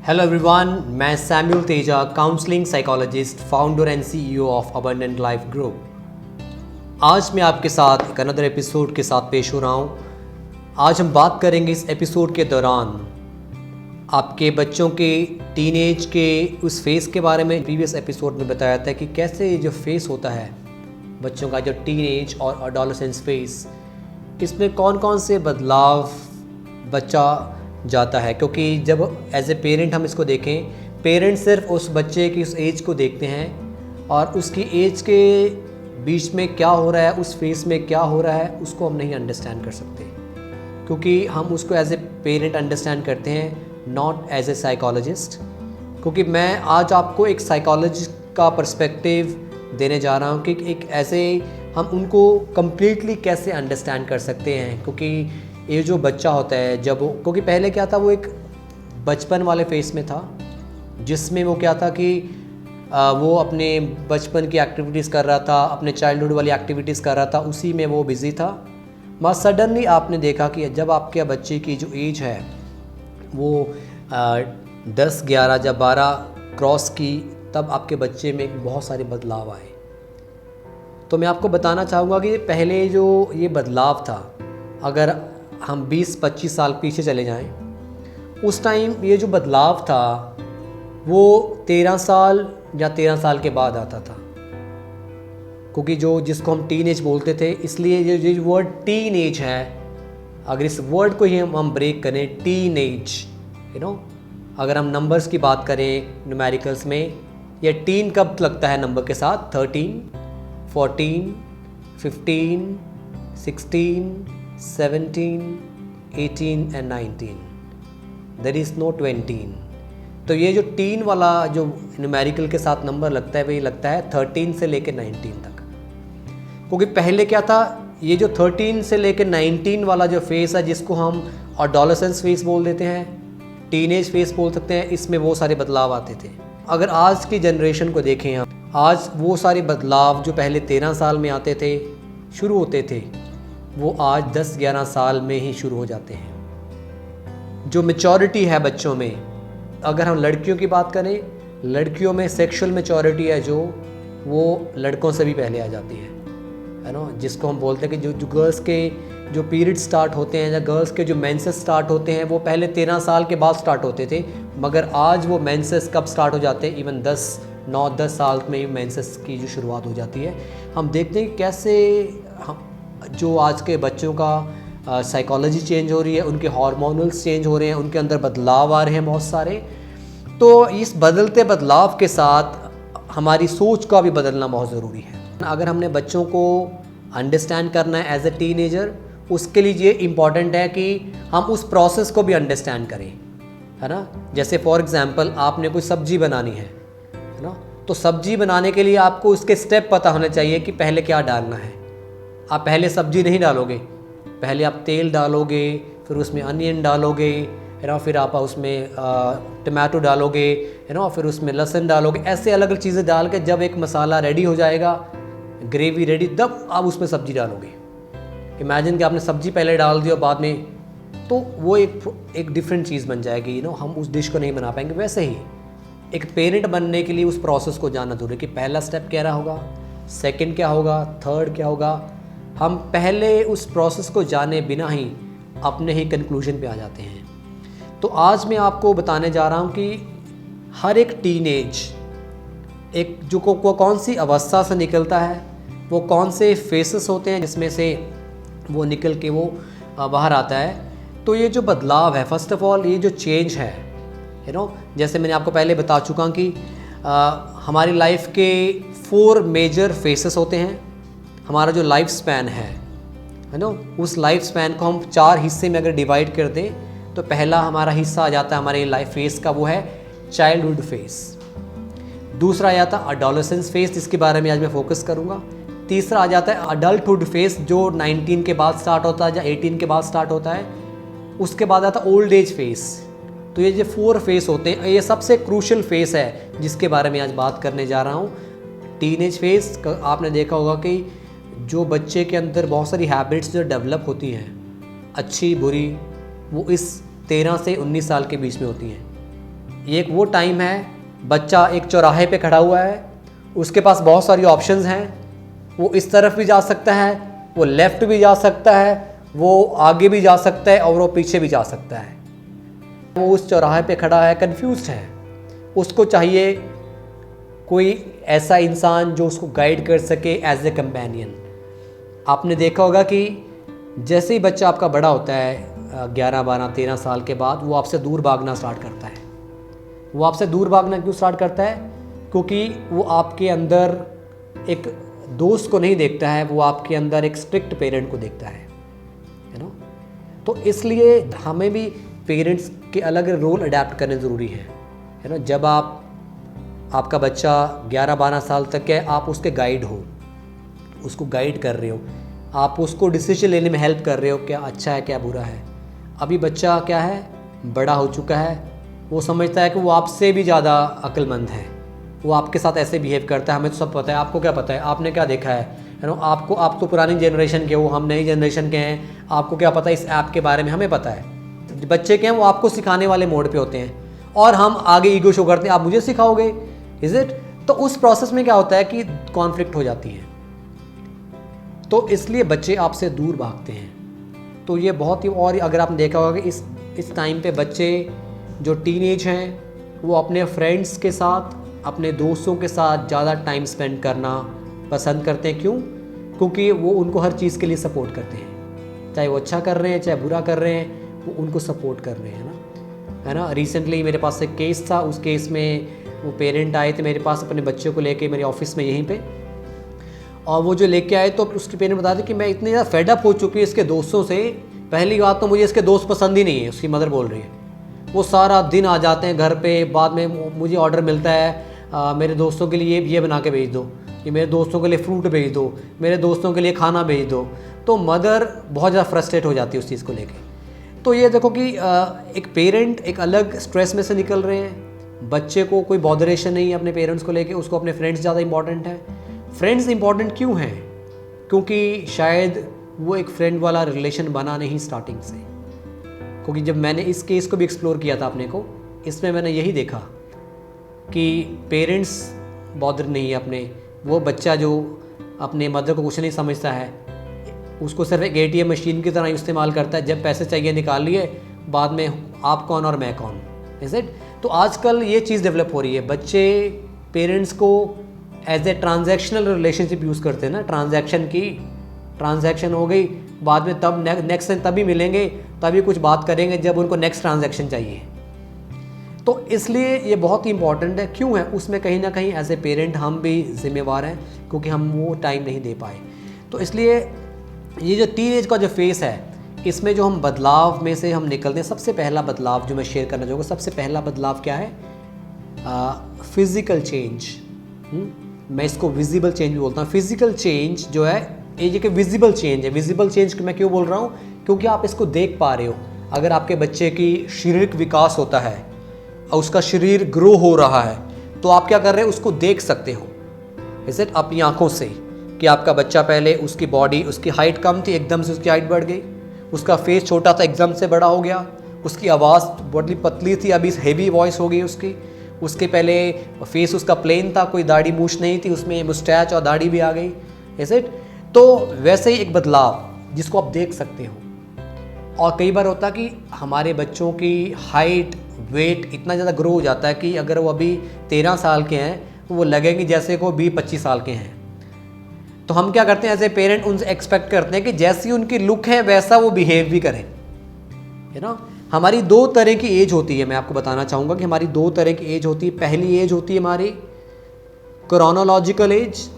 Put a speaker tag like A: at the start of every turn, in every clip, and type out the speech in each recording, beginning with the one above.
A: Hello everyone, मैं Samuel Teja, counselling psychologist, founder and CEO of abundant life group. आज मैं आपके साथ एक अनदर एपिसोड के साथ पेश हो रहा हूँ। आज हम बात करेंगे इस एपिसोड के दौरान आपके बच्चों के टीनेज के उस फेज़ के बारे में। प्रीवियस एपिसोड में बताया था कि कैसे जो फेज़ होता है बच्चों का, जो टीनेज और एडोलेसेंस फेज़, इसमें कौन कौन से बदलाव बच्चा जाता है। क्योंकि जब एज ए पेरेंट हम इसको देखें, पेरेंट सिर्फ उस बच्चे की उस एज को देखते हैं और उसकी एज के बीच में क्या हो रहा है, उस फेस में क्या हो रहा है, उसको हम नहीं अंडरस्टैंड कर सकते, क्योंकि हम उसको एज ए पेरेंट अंडरस्टैंड करते हैं, नॉट एज ए साइकोलॉजिस्ट। क्योंकि मैं आज आपको एक साइकोलॉजिस्ट का पर्सपेक्टिव देने जा रहा हूँ कि एक ऐसे हम उनको कम्प्लीटली कैसे अंडरस्टैंड कर सकते हैं। क्योंकि ये जो बच्चा होता है, जब क्योंकि पहले क्या था, वो एक बचपन वाले फेस में था जिसमें वो क्या था कि वो अपने बचपन की एक्टिविटीज़ कर रहा था, अपने चाइल्डहुड वाली एक्टिविटीज़ कर रहा था, उसी में वो बिज़ी था। मगर सडनली आपने देखा कि जब आपके बच्चे की जो एज है वो 10, 11 जब 12 क्रॉस की, तब आपके बच्चे में बहुत सारे बदलाव आए। तो मैं आपको बताना चाहूँगा कि पहले जो ये बदलाव था, अगर हम 20-25 साल पीछे चले जाएं, उस टाइम ये जो बदलाव था वो 13 साल या 13 साल के बाद आता था। क्योंकि जिसको हम टीन एज बोलते थे, इसलिए ये वर्ड टीन एज है, अगर इस वर्ड को ही हम ब्रेक करें, टीन एज, अगर हम नंबर्स की बात करें न्यूमेरिकल्स में, ये टीन कब लगता है नंबर के साथ? 13, 14, 15, 16, 17, 18 and 19, there is no 20। तो ये जो टीन वाला जो न्यूमेरिकल के साथ नंबर लगता है, वही लगता है 13 से लेकर 19 तक। क्योंकि पहले क्या था, ये जो 13 से लेकर 19 वाला जो फेस है, जिसको हम एडोलेसेंस फेस बोल देते हैं, टीनेज फेस बोल सकते हैं, इसमें वो सारे बदलाव आते थे। अगर आज की जनरेशन को देखें हम, आज वो सारे बदलाव जो पहले 13 साल में आते थे, शुरू होते थे, वो आज 10-11 साल में ही शुरू हो जाते हैं। जो मैच्योरिटी है बच्चों में, अगर हम लड़कियों की बात करें, लड़कियों में सेक्सुअल मैच्योरिटी है जो, वो लड़कों से भी पहले आ जाती है ना। जिसको हम बोलते हैं कि जो गर्ल्स के जो पीरियड स्टार्ट होते हैं या गर्ल्स के जो मेंसेस स्टार्ट होते हैं, वो पहले 13 साल के बाद स्टार्ट होते थे। मगर आज वो मेंसेस कब स्टार्ट हो जाते हैं? इवन 9-10 साल में ही मेंसेस की जो शुरुआत हो जाती है। हम देखते हैं कैसे हम जो आज के बच्चों का साइकोलॉजी चेंज हो रही है, उनके हार्मोनल्स चेंज हो रहे हैं, उनके अंदर बदलाव आ रहे हैं बहुत सारे। तो इस बदलते बदलाव के साथ हमारी सोच का भी बदलना बहुत ज़रूरी है। अगर हमने बच्चों को अंडरस्टैंड करना है एज ए टीनेजर, उसके लिए ये इम्पॉर्टेंट है कि हम उस प्रोसेस को भी अंडरस्टैंड करें, है ना। जैसे फॉर एग्ज़ाम्पल, आपने कोई सब्ज़ी बनानी है ना, तो सब्ज़ी बनाने के लिए आपको उसके स्टेप पता होने चाहिए कि पहले क्या डालना है। आप पहले सब्ज़ी नहीं डालोगे, पहले आप तेल डालोगे, फिर उसमें अनियन डालोगे, है ना, फिर आप उसमें टमाटो डालोगे, है ना, फिर उसमें लहसुन डालोगे। ऐसे अलग अलग चीज़ें डाल के जब एक मसाला रेडी हो जाएगा, ग्रेवी रेडी, तब आप उसमें सब्ज़ी डालोगे। इमेजिन कि आपने सब्ज़ी पहले डाल दी और बाद में, तो वो एक डिफरेंट चीज़ बन जाएगी, हम उस डिश को नहीं बना पाएंगे। वैसे ही एक पेरेंट बनने के लिए उस प्रोसेस को जानना जरूरी है कि पहला स्टेप क्या रहा होगा, सेकेंड क्या होगा, थर्ड क्या होगा। हम पहले उस प्रोसेस को जाने बिना ही अपने ही कंक्लूजन पे आ जाते हैं। तो आज मैं आपको बताने जा रहा हूँ कि हर एक टीनेज एक जो को कौन सी अवस्था से निकलता है, वो कौन से फेसेस होते हैं जिसमें से वो निकल के वो बाहर आता है। तो ये जो बदलाव है, फर्स्ट ऑफ ऑल ये जो चेंज है, जैसे मैंने आपको पहले बता चुका हूँ कि हमारी लाइफ के 4 मेजर फेसेस होते हैं। हमारा जो लाइफ स्पैन है ना, उस लाइफ स्पैन को हम 4 हिस्से में अगर डिवाइड कर दें, तो पहला हमारा हिस्सा आ जाता है हमारे लाइफ फेस का, वो है चाइल्डहुड फेस। दूसरा आ जाता है एडोलेसेंस फेस, जिसके बारे में आज मैं फोकस करूँगा। तीसरा आ जाता है अडल्टहुड फेस, जो 19 के बाद स्टार्ट होता है या 18 के बाद स्टार्ट होता है। उसके बाद आता है ओल्ड एज फेस। तो ये जो 4 फेस होते हैं, ये सबसे क्रूशल फेस है जिसके बारे में आज बात करने जा रहा हूँ। टीनेज फेस, आपने देखा होगा कि जो बच्चे के अंदर बहुत सारी हैबिट्स जो डेवलप होती हैं, अच्छी बुरी, वो इस 13 से 19 साल के बीच में होती हैं। ये एक वो टाइम है, बच्चा एक चौराहे पे खड़ा हुआ है, उसके पास बहुत सारी ऑप्शंस हैं, वो इस तरफ भी जा सकता है, वो लेफ़्ट भी जा सकता है, वो आगे भी जा सकता है और वो पीछे भी जा सकता है। वो उस चौराहे पे खड़ा है, कंफ्यूज्ड है, उसको चाहिए कोई ऐसा इंसान जो उसको गाइड कर सके एज ए कंपेनियन। आपने देखा होगा कि जैसे ही बच्चा आपका बड़ा होता है 11, 12, 13 साल के बाद, वो आपसे दूर भागना स्टार्ट करता है। वो आपसे दूर भागना क्यों स्टार्ट करता है? क्योंकि वो आपके अंदर एक दोस्त को नहीं देखता है, वो आपके अंदर एक स्ट्रिक्ट पेरेंट को देखता है ना। तो इसलिए हमें भी पेरेंट्स के अलग रोल अडेप्ट करने ज़रूरी है ना। जब आपका बच्चा 11-12 साल तक है, आप उसके गाइड हो, उसको गाइड कर रहे हो, आप उसको डिसीजन लेने में हेल्प कर रहे हो, क्या अच्छा है क्या बुरा है। अभी बच्चा क्या है, बड़ा हो चुका है, वो समझता है कि वो आपसे भी ज़्यादा अक्लमंद है, वो आपके साथ ऐसे बिहेव करता है, हमें तो सब पता है, आपको क्या पता है, आपने क्या देखा है ना। आप तो पुरानी जनरेशन के हो, हम नई जनरेशन के हैं, आपको क्या पता है इस ऐप के बारे में, हमें पता है। बच्चे के हैं वो आपको सिखाने वाले मोड पे होते हैं और हम आगे ईगो शो करते हैं, आप मुझे सिखाओगे, इज इट। तो उस प्रोसेस में क्या होता है कि कॉन्फ्लिक्ट हो जाती है, तो इसलिए बच्चे आपसे दूर भागते हैं। तो ये बहुत ही, और अगर आपने देखा होगा कि इस टाइम पे बच्चे जो टीनेज हैं वो अपने फ्रेंड्स के साथ, अपने दोस्तों के साथ ज़्यादा टाइम स्पेंड करना पसंद करते हैं। क्यों? क्योंकि वो उनको हर चीज़ के लिए सपोर्ट करते हैं, चाहे वो अच्छा कर रहे हैं चाहे बुरा कर रहे हैं, वो उनको सपोर्ट कर रहे हैं है ना। रिसेंटली मेरे पास एक केस था, उस केस में वो पेरेंट आए थे मेरे पास अपने बच्चे को लेके मेरे ऑफिस में यहीं पे, और वो जो लेके आए तो उसके पेरेंट बता दें कि मैं इतनी ज़्यादा फेडअप हो चुकी हूँ इसके दोस्तों से। पहली बात तो मुझे इसके दोस्त पसंद ही नहीं है, उसकी मदर बोल रही है। वो सारा दिन आ जाते हैं घर पे, बाद में मुझे ऑर्डर मिलता है मेरे दोस्तों के लिए ये बना के भेज दो, ये मेरे दोस्तों के लिए फ्रूट भेज दो, मेरे दोस्तों के लिए खाना भेज दो। तो मदर बहुत ज़्यादा फ्रस्ट्रेट हो जाती है उस चीज़ को लेके। तो ये देखो कि एक पेरेंट एक अलग स्ट्रेस में से निकल रहे हैं, बच्चे को कोई बॉदरेशन नहीं है अपने पेरेंट्स को लेके, उसको अपने फ्रेंड्स ज़्यादा इंपॉर्टेंट है। फ्रेंड्स इंपॉर्टेंट क्यों हैं? क्योंकि शायद वो एक फ्रेंड वाला रिलेशन बना नहीं स्टार्टिंग से। क्योंकि जब मैंने इस केस को भी एक्सप्लोर किया था अपने को, इसमें मैंने यही देखा कि पेरेंट्स बॉदर नहीं है अपने, वो बच्चा जो अपने मदर को कुछ नहीं समझता है, उसको सिर्फ एक ATM मशीन की तरह इस्तेमाल करता है, जब पैसे चाहिए निकाल लिए, बाद में आप कौन और मैं कौन, इज इट। तो आजकल ये चीज़ डेवलप हो रही है, बच्चे पेरेंट्स को as a transactional relationship use करते हैं ना। ट्रांजैक्शन हो गई, बाद में तब नेक्स्ट तभी मिलेंगे, तभी कुछ बात करेंगे जब उनको नेक्स्ट ट्रांजैक्शन चाहिए। तो इसलिए ये बहुत ही इंपॉर्टेंट है। क्यों है? उसमें कहीं ना कहीं एज ए पेरेंट हम भी जिम्मेवार हैं, क्योंकि हम वो टाइम नहीं दे पाए। तो इसलिए ये जो टीनेज का जो फेस है, इसमें जो हम बदलाव में से हम निकलते हैं, सबसे पहला बदलाव जो मैं शेयर करना चाहूँगा, सबसे पहला बदलाव क्या है? Physical change. मैं इसको विजिबल चेंज भी बोलता हूँ। फिज़िकल चेंज जो है ये कि विजिबल चेंज है। विजिबल चेंज मैं क्यों बोल रहा हूँ? क्योंकि आप इसको देख पा रहे हो। अगर आपके बच्चे की शारीरिक विकास होता है और उसका शरीर ग्रो हो रहा है, तो आप क्या कर रहे हो? उसको देख सकते हो इसे अपनी आंखों से कि आपका बच्चा पहले उसकी बॉडी, उसकी हाइट कम थी, एकदम से उसकी हाइट बढ़ गई, उसका फेस छोटा था, एकदम से बड़ा हो गया, उसकी आवाज़ बड़ी पतली थी, अभी हेवी वॉइस हो गई उसकी। उसके पहले फेस उसका प्लेन था, कोई दाढ़ी मूछ नहीं थी, उसमें मुस्टैच और दाढ़ी भी आ गई, इज इट। तो वैसे ही एक बदलाव जिसको आप देख सकते हो। और कई बार होता है कि हमारे बच्चों की हाइट, वेट इतना ज़्यादा ग्रो हो जाता है कि अगर वो अभी 13 साल के हैं तो वो लगेंगे जैसे को 20-25 साल के हैं। तो हम क्या करते हैं एज ए पेरेंट, उनसे एक्सपेक्ट करते हैं कि जैसी उनकी लुक है वैसा वो बिहेव भी करें, है ना। हमारी 2 तरह की एज होती है। मैं आपको बताना चाहूँगा कि हमारी 2 तरह की एज होती है। पहली एज होती है हमारी क्रोनोलॉजिकल एज,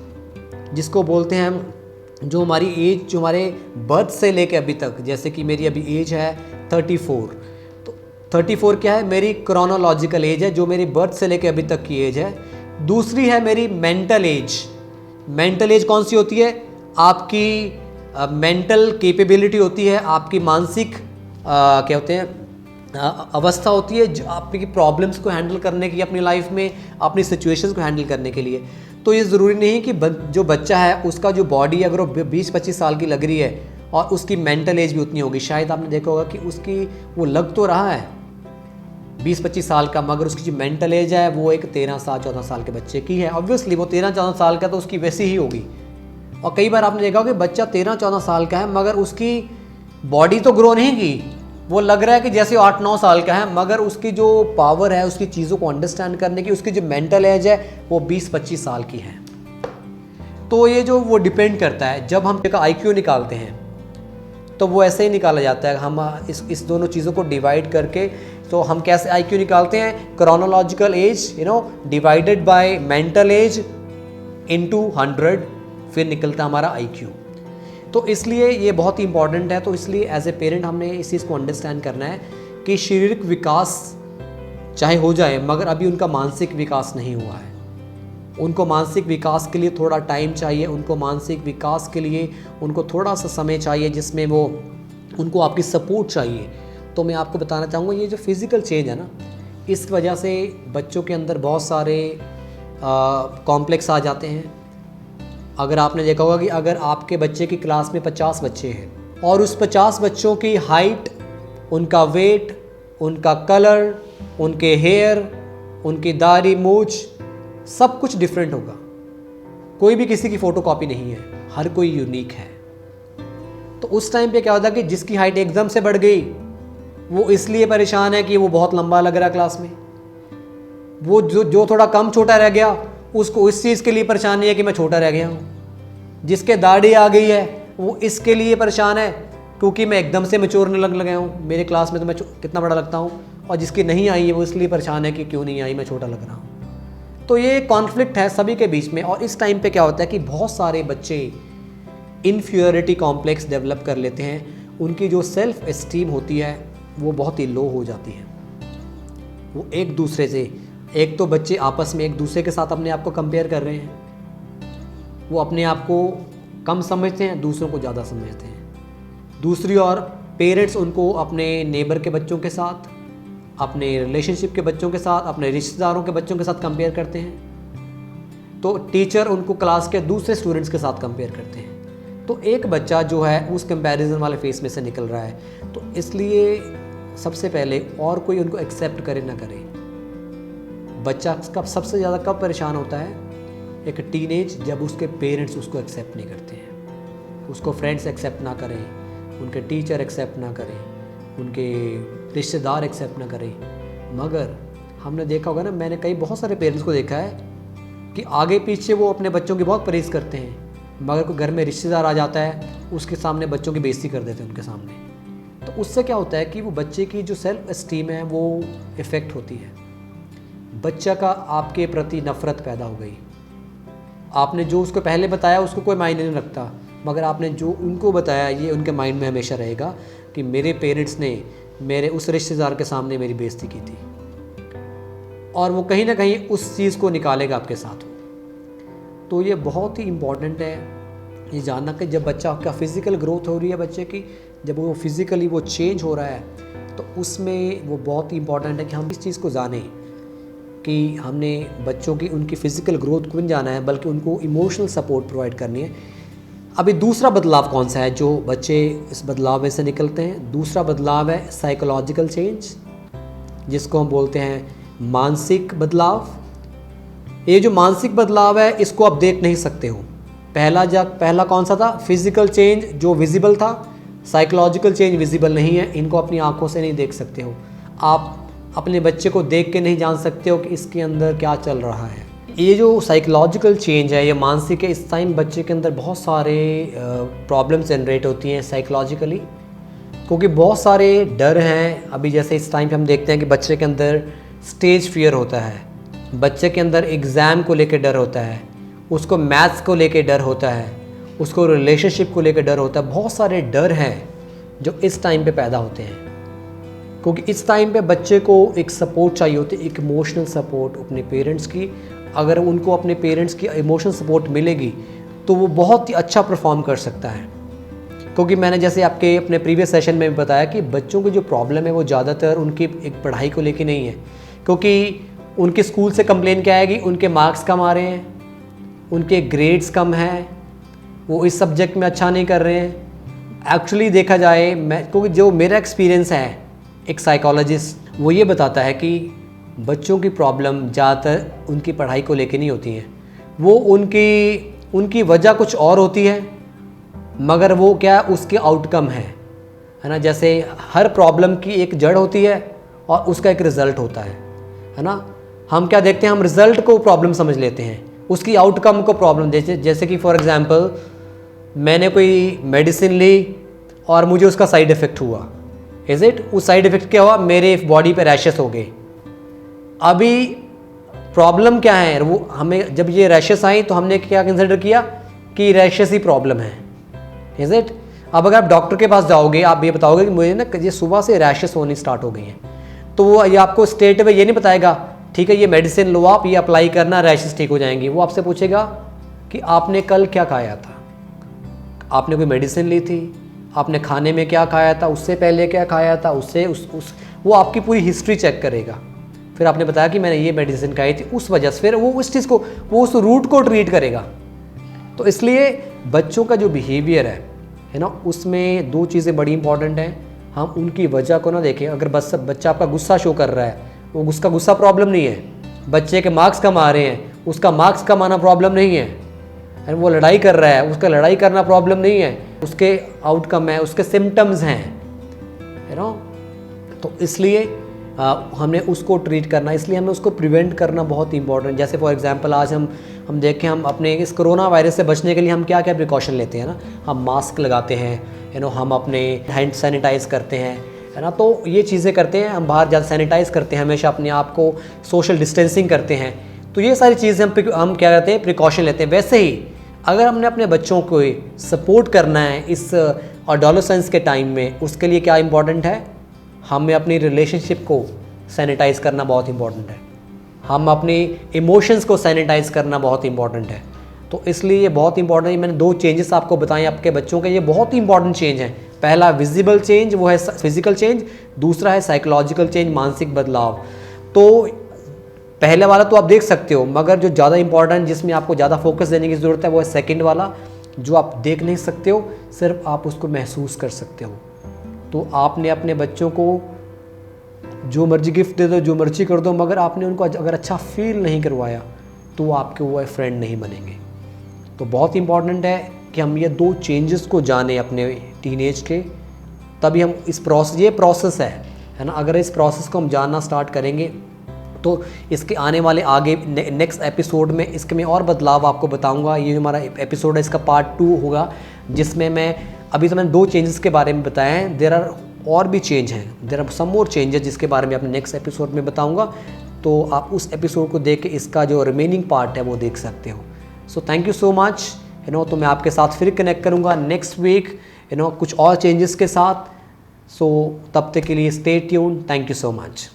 A: जिसको बोलते हैं हम, जो हमारी एज जो हमारे बर्थ से लेके अभी तक, जैसे कि मेरी अभी एज है 34, तो 34 क्या है? मेरी क्रोनोलॉजिकल एज है, जो मेरी बर्थ से लेके अभी तक की एज है। दूसरी है मेरी मेंटल एज। मेंटल एज कौन सी होती है? आपकी मेंटल कैपेबिलिटी होती है, आपकी मानसिक क्या होते हैं अवस्था होती है, जो आपकी प्रॉब्लम्स को हैंडल करने की, अपनी लाइफ में अपनी सिचुएशंस को हैंडल करने के लिए। तो ये ज़रूरी नहीं कि जो बच्चा है उसका जो बॉडी अगर वो 20-25 साल की लग रही है और उसकी मेंटल एज भी उतनी होगी। शायद आपने देखा होगा कि उसकी वो लग तो रहा है 20-25 साल का, मगर उसकी जो मेंटल एज है वो एक 13-14 साल के बच्चे की है। ऑब्वियसली वो 13-14 साल का तो उसकी वैसी ही होगी। और कई बार आपने देखा होगा कि बच्चा 13-14 साल का है मगर उसकी बॉडी तो ग्रो नहीं की, वो लग रहा है कि जैसे 8-9 साल का है, मगर उसकी जो पावर है उसकी चीज़ों को अंडरस्टैंड करने की, उसकी जो मेंटल एज है वो 20-25 साल की है। तो ये जो वो डिपेंड करता है, जब हम IQ निकालते हैं तो वो ऐसे ही निकाला जाता है। हम इस दोनों चीज़ों को डिवाइड करके, तो हम कैसे IQ निकालते हैं, chronological age divided by mental as into 100, फिर निकलता हमारा IQ। तो इसलिए ये बहुत ही इंपॉर्टेंट है। तो इसलिए एज ए पेरेंट हमने इस चीज़ को अंडरस्टैंड करना है कि शारीरिक विकास चाहे हो जाए मगर अभी उनका मानसिक विकास नहीं हुआ है। उनको मानसिक विकास के लिए थोड़ा टाइम चाहिए, उनको मानसिक विकास के लिए उनको थोड़ा सा समय चाहिए जिसमें वो उनको आपकी सपोर्ट चाहिए। तो मैं आपको बताना चाहूँगा ये जो फिज़िकल चेंज है ना, इस वजह से बच्चों के अंदर बहुत सारे कॉम्प्लेक्स आ जाते हैं। अगर आपने देखा होगा कि अगर आपके बच्चे की क्लास में 50 बच्चे हैं और उस 50 बच्चों की हाइट, उनका वेट, उनका कलर, उनके हेयर, उनकी दाढ़ी, मूंछ, सब कुछ डिफरेंट होगा। कोई भी किसी की फ़ोटोकॉपी नहीं है, हर कोई यूनिक है। तो उस टाइम पे क्या होता है कि जिसकी हाइट एकदम से बढ़ गई वो इसलिए परेशान है कि वो बहुत लंबा लग रहा है क्लास में। वो जो थोड़ा कम छोटा रह गया उसको इस चीज़ के लिए परेशानी है कि मैं छोटा रह गया हूँ। जिसके दाढ़ी आ गई है वो इसके लिए परेशान है क्योंकि मैं एकदम से मैच्योर लग गया हूँ, मेरे क्लास में तो मैं कितना बड़ा लगता हूँ। और जिसकी नहीं आई है वो इसलिए परेशान है कि क्यों नहीं आई, मैं छोटा लग रहा हूँ। तो ये कॉन्फ्लिक्ट है सभी के बीच में। और इस टाइम पे क्या होता है कि बहुत सारे बच्चे इन्फीरियरिटी कॉम्प्लेक्स डेवलप कर लेते हैं। उनकी जो सेल्फ एस्टीम होती है वो बहुत ही लो हो जाती है। वो एक दूसरे से, एक तो बच्चे आपस में एक दूसरे के साथ अपने आप को कंपेयर कर रहे हैं, वो अपने आप को कम समझते हैं, दूसरों को ज़्यादा समझते हैं। दूसरी ओर पेरेंट्स उनको अपने नेबर के बच्चों के साथ, अपने रिलेशनशिप के बच्चों के साथ, अपने रिश्तेदारों के बच्चों के साथ कंपेयर करते हैं। तो टीचर उनको क्लास के दूसरे स्टूडेंट्स के साथ कंपेयर करते हैं। तो एक बच्चा जो है उस कंपैरिजन वाले फेस में से निकल रहा है। तो इसलिए सबसे पहले और कोई उनको एक्सेप्ट करे ना करे। बच्चा कब सबसे ज़्यादा कब परेशान होता है, एक टीनेज, जब उसके पेरेंट्स उसको एक्सेप्ट नहीं करते हैं, उसको फ्रेंड्स एक्सेप्ट ना करें, उनके टीचर एक्सेप्ट ना करें, उनके रिश्तेदार एक्सेप्ट ना करें। मगर हमने देखा होगा ना, मैंने बहुत सारे पेरेंट्स को देखा है कि आगे पीछे वो अपने बच्चों की बहुत प्रेज़ करते हैं, मगर कोई घर में रिश्तेदार आ जाता है उसके सामने बच्चों की बेइज्जती कर देते हैं उनके सामने। तो उससे क्या होता है कि वो बच्चे की जो सेल्फ एस्टीम है वो इफ़ेक्ट होती है। बच्चा का आपके प्रति नफ़रत पैदा हो गई। आपने जो उसको पहले बताया उसको कोई मायने नहीं रखता, मगर आपने जो उनको बताया ये उनके माइंड में हमेशा रहेगा कि मेरे पेरेंट्स ने मेरे उस रिश्तेदार के सामने मेरी बेइज्जती की थी, और वो कहीं ना कहीं उस चीज़ को निकालेगा आपके साथ। तो ये बहुत ही इम्पॉर्टेंट है ये जानना कि जब बच्चा आपका फ़िज़िकल ग्रोथ हो रही है, बच्चे की जब वो फिज़िकली वो चेंज हो रहा है, तो उसमें वो बहुत ही इम्पॉर्टेंट है कि हम इस चीज़ को जानें कि हमने बच्चों की उनकी फ़िज़िकल ग्रोथ को नहीं जाना है बल्कि उनको इमोशनल सपोर्ट प्रोवाइड करनी है। अभी दूसरा बदलाव कौन सा है जो बच्चे इस बदलाव में से निकलते हैं? दूसरा बदलाव है साइकोलॉजिकल चेंज, जिसको हम बोलते हैं मानसिक बदलाव। ये जो मानसिक बदलाव है इसको आप देख नहीं सकते हो। पहला कौन सा था? फिज़िकल चेंज जो विजिबल था। साइकोलॉजिकल चेंज विजिबल नहीं है, इनको अपनी आंखों से नहीं देख सकते हो। आप अपने बच्चे को देख के नहीं जान सकते हो कि इसके अंदर क्या चल रहा है। ये जो साइकोलॉजिकल चेंज है, ये मानसिक है, इस टाइम बच्चे के अंदर बहुत सारे प्रॉब्लम्स जनरेट होती हैं साइकोलॉजिकली, क्योंकि बहुत सारे डर हैं। अभी जैसे इस टाइम पे हम देखते हैं कि बच्चे के अंदर स्टेज फियर होता है, बच्चे के अंदर एग्ज़ाम को लेकर डर होता है, उसको मैथ्स को लेकर डर होता है, उसको रिलेशनशिप को लेकर डर होता है। बहुत सारे डर हैं जो इस टाइम पे पैदा होते हैं, क्योंकि इस टाइम पे बच्चे को एक सपोर्ट चाहिए होती है, एक इमोशनल सपोर्ट अपने पेरेंट्स की। अगर उनको अपने पेरेंट्स की इमोशनल सपोर्ट मिलेगी तो वो बहुत ही अच्छा परफॉर्म कर सकता है। क्योंकि मैंने जैसे आपके अपने प्रीवियस सेशन में बताया कि बच्चों की जो प्रॉब्लम है वो ज़्यादातर उनकी एक पढ़ाई को लेकर नहीं है, क्योंकि उनके स्कूल से कंप्लेन क्या आएगी, उनके मार्क्स कम आ रहे हैं, उनके ग्रेड्स कम हैं, वो इस सब्जेक्ट में अच्छा नहीं कर रहे हैं। एक्चुअली देखा जाए, क्योंकि जो मेरा एक्सपीरियंस है एक साइकोलॉजिस्ट वो ये बताता है कि बच्चों की प्रॉब्लम ज़्यादातर उनकी पढ़ाई को लेके नहीं होती हैं, वो उनकी वजह कुछ और होती है, मगर वो क्या उसके आउटकम है ना। जैसे हर प्रॉब्लम की एक जड़ होती है और उसका एक रिज़ल्ट होता है ना। हम क्या देखते हैं, हम रिज़ल्ट को प्रॉब्लम समझ लेते हैं, उसकी आउटकम को प्रॉब्लम। जैसे कि फॉर एग्ज़ाम्पल मैंने कोई मेडिसिन ली और मुझे उसका साइड इफ़ेक्ट हुआ, इज़ इट, उस साइड इफ़ेक्ट क्या हुआ, मेरे बॉडी पे रैशेस हो गए। अभी प्रॉब्लम क्या है, वो हमें जब ये रैशेस आई तो हमने क्या कंसिडर किया कि रैशेस ही प्रॉब्लम है, इज़ इट। अब अगर आप डॉक्टर के पास जाओगे, आप ये बताओगे कि मुझे ना ये सुबह से रैशेस होनी स्टार्ट हो गई हैं, तो वो ये आपको स्ट्रेट में ये नहीं बताएगा ठीक है ये मेडिसिन लो, आप ये अप्लाई करना, रैशेस ठीक हो जाएंगी। वो आपसे पूछेगा कि आपने कल क्या खाया था, आपने कोई मेडिसिन ली थी, आपने खाने में क्या खाया था, उससे पहले क्या खाया था, उससे वो आपकी पूरी हिस्ट्री चेक करेगा। फिर आपने बताया कि मैंने ये मेडिसिन खाई थी, उस वजह से फिर वो उस चीज़ को, वो उस रूट को ट्रीट करेगा। तो इसलिए बच्चों का जो बिहेवियर है ना, उसमें दो चीज़ें बड़ी इंपॉर्टेंट हैं। हम उनकी वजह को ना देखें। अगर बस बच्चा आपका गुस्सा शो कर रहा है, वो उसका गुस्सा प्रॉब्लम नहीं है। बच्चे के मार्क्स कम आ रहे हैं, उसका मार्क्स कम आना प्रॉब्लम नहीं है। वो लड़ाई कर रहा है, उसका लड़ाई करना प्रॉब्लम नहीं है, उसके आउटकम है, उसके सिम्टम्स हैं, यू नो। तो इसलिए हमने उसको ट्रीट करना, इसलिए हमें उसको प्रिवेंट करना बहुत इंपॉर्टेंट। जैसे फॉर एग्जांपल आज हम देखें, हम अपने इस कोरोना वायरस से बचने के लिए हम क्या क्या प्रिकॉशन लेते हैं ना, हम मास्क लगाते हैं, यू नो, हम अपने हैंड सैनिटाइज़ करते हैं, है ना। तो ये चीज़ें करते हैं, हम बाहर ज़्यादा सैनिटाइज़ करते हैं, हमेशा अपने आप को सोशल डिस्टेंसिंग करते हैं। तो ये सारी चीज़ें हम क्या करते हैं, प्रिकॉशन लेते हैं। वैसे ही अगर हमने अपने बच्चों को सपोर्ट करना है इस एडोलेसेंस के टाइम में, उसके लिए क्या इंपॉर्टेंट है, हमें अपनी रिलेशनशिप को सैनिटाइज़ करना बहुत इंपॉर्टेंट है, हम अपनी इमोशंस को सैनिटाइज़ करना बहुत इंपॉर्टेंट है। तो इसलिए ये बहुत इंपॉर्टेंट है। मैंने दो चेंजेस आपको बताए आपके बच्चों के, ये बहुत ही इंपॉर्टेंट चेंज है। पहला विजिबल चेंज, वो है फिजिकल चेंज, दूसरा है साइकोलॉजिकल चेंज, मानसिक बदलाव। तो पहले वाला तो आप देख सकते हो, मगर जो ज़्यादा इंपॉर्टेंट, जिसमें आपको ज़्यादा फोकस देने की ज़रूरत है, वो है सेकंड वाला, जो आप देख नहीं सकते हो, सिर्फ आप उसको महसूस कर सकते हो। तो आपने अपने बच्चों को जो मर्जी गिफ्ट दे दो, जो मर्जी कर दो, मगर आपने उनको अगर अच्छा फील नहीं करवाया तो वो आपके वो फ्रेंड नहीं बनेंगे। तो बहुत इंपॉर्टेंट है कि हम ये दो चेंजेस को जाने अपने टीनेज के, तभी हम ये प्रोसेस है ना। अगर इस प्रोसेस को हम जानना स्टार्ट करेंगे तो इसके आने वाले आगे नेक्स्ट एपिसोड में इसके मैं और बदलाव आपको बताऊंगा। ये जो हमारा एपिसोड है इसका पार्ट 2 होगा, जिसमें मैं अभी तो मैंने 2 चेंजेस के बारे में बताया है, देयर आर और भी चेंज हैं, there are some more changes, जिसके बारे में अपने नेक्स्ट एपिसोड में बताऊंगा। तो आप उस एपिसोड को देख के इसका जो रिमेनिंग पार्ट है वो देख सकते हो। So thank you so much, you know. तो मैं आपके साथ फिर कनेक्ट करूँगा नेक्स्ट वीक, यू नो, कुछ और चेंजेस के साथ। सो तब तक के लिए stay tuned. Thank you so much.